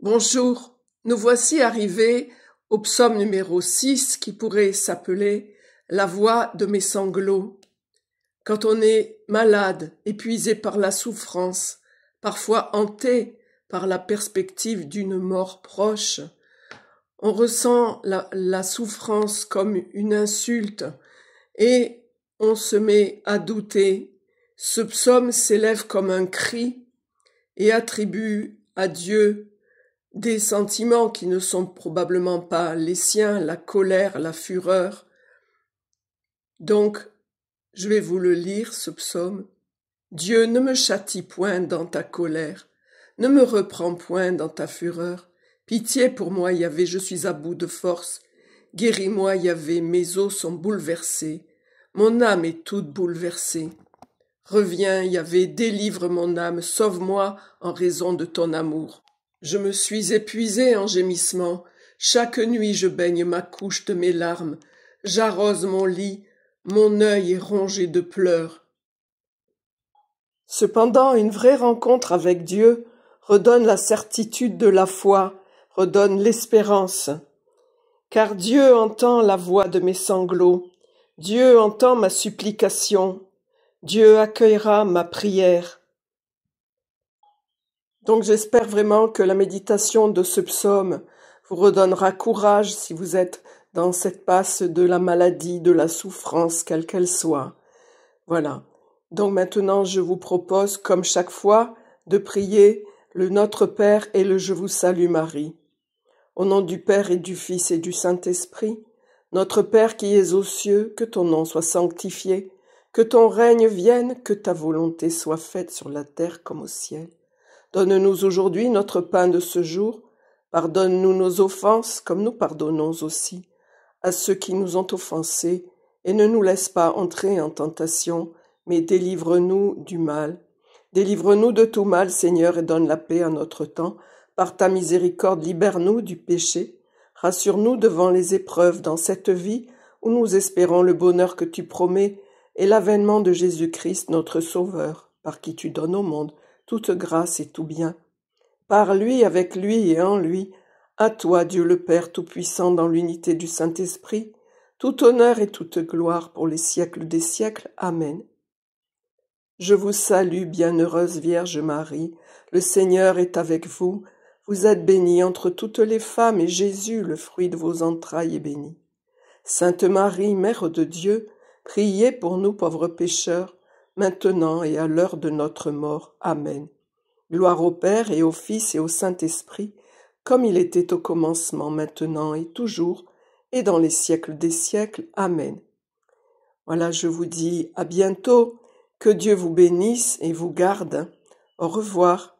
Bonjour, nous voici arrivés au psaume numéro 6 qui pourrait s'appeler « La voix de mes sanglots ». Quand on est malade, épuisé par la souffrance, parfois hanté par la perspective d'une mort proche, on ressent la souffrance comme une insulte et on se met à douter. Ce psaume s'élève comme un cri et attribue à Dieu des sentiments qui ne sont probablement pas les siens, la colère, la fureur. Donc, je vais vous le lire, ce psaume. Dieu, ne me châtie point dans ta colère, ne me reprends point dans ta fureur. Pitié pour moi, Yahvé, je suis à bout de force. Guéris-moi, Yahvé, mes os sont bouleversés. Mon âme est toute bouleversée. Reviens, Yahvé, délivre mon âme, sauve-moi en raison de ton amour. Je me suis épuisé en gémissements. Chaque nuit je baigne ma couche de mes larmes. J'arrose mon lit, mon œil est rongé de pleurs. Cependant, une vraie rencontre avec Dieu redonne la certitude de la foi, redonne l'espérance. Car Dieu entend la voix de mes sanglots. Dieu entend ma supplication. Dieu accueillera ma prière. Donc j'espère vraiment que la méditation de ce psaume vous redonnera courage si vous êtes dans cette passe de la maladie, de la souffrance, quelle qu'elle soit. Voilà. Donc maintenant je vous propose, comme chaque fois, de prier le Notre Père et le Je vous salue Marie. Au nom du Père et du Fils et du Saint-Esprit, Notre Père qui es aux cieux, que ton nom soit sanctifié, que ton règne vienne, que ta volonté soit faite sur la terre comme au ciel. Donne-nous aujourd'hui notre pain de ce jour. Pardonne-nous nos offenses, comme nous pardonnons aussi à ceux qui nous ont offensés, et ne nous laisse pas entrer en tentation, mais délivre-nous du mal. Délivre-nous de tout mal, Seigneur, et donne la paix à notre temps. Par ta miséricorde, libère-nous du péché. Rassure-nous devant les épreuves dans cette vie où nous espérons le bonheur que tu promets et l'avènement de Jésus-Christ, notre Sauveur, par qui tu donnes au monde toute grâce et tout bien. Par lui, avec lui et en lui, à toi, Dieu le Père Tout-Puissant, dans l'unité du Saint-Esprit, tout honneur et toute gloire pour les siècles des siècles. Amen. Je vous salue, bienheureuse Vierge Marie, le Seigneur est avec vous. Vous êtes bénie entre toutes les femmes, et Jésus, le fruit de vos entrailles, est béni. Sainte Marie, Mère de Dieu, priez pour nous pauvres pécheurs, maintenant et à l'heure de notre mort. Amen. Gloire au Père et au Fils et au Saint-Esprit, comme il était au commencement, maintenant et toujours, et dans les siècles des siècles. Amen. Voilà, je vous dis à bientôt, que Dieu vous bénisse et vous garde. Au revoir.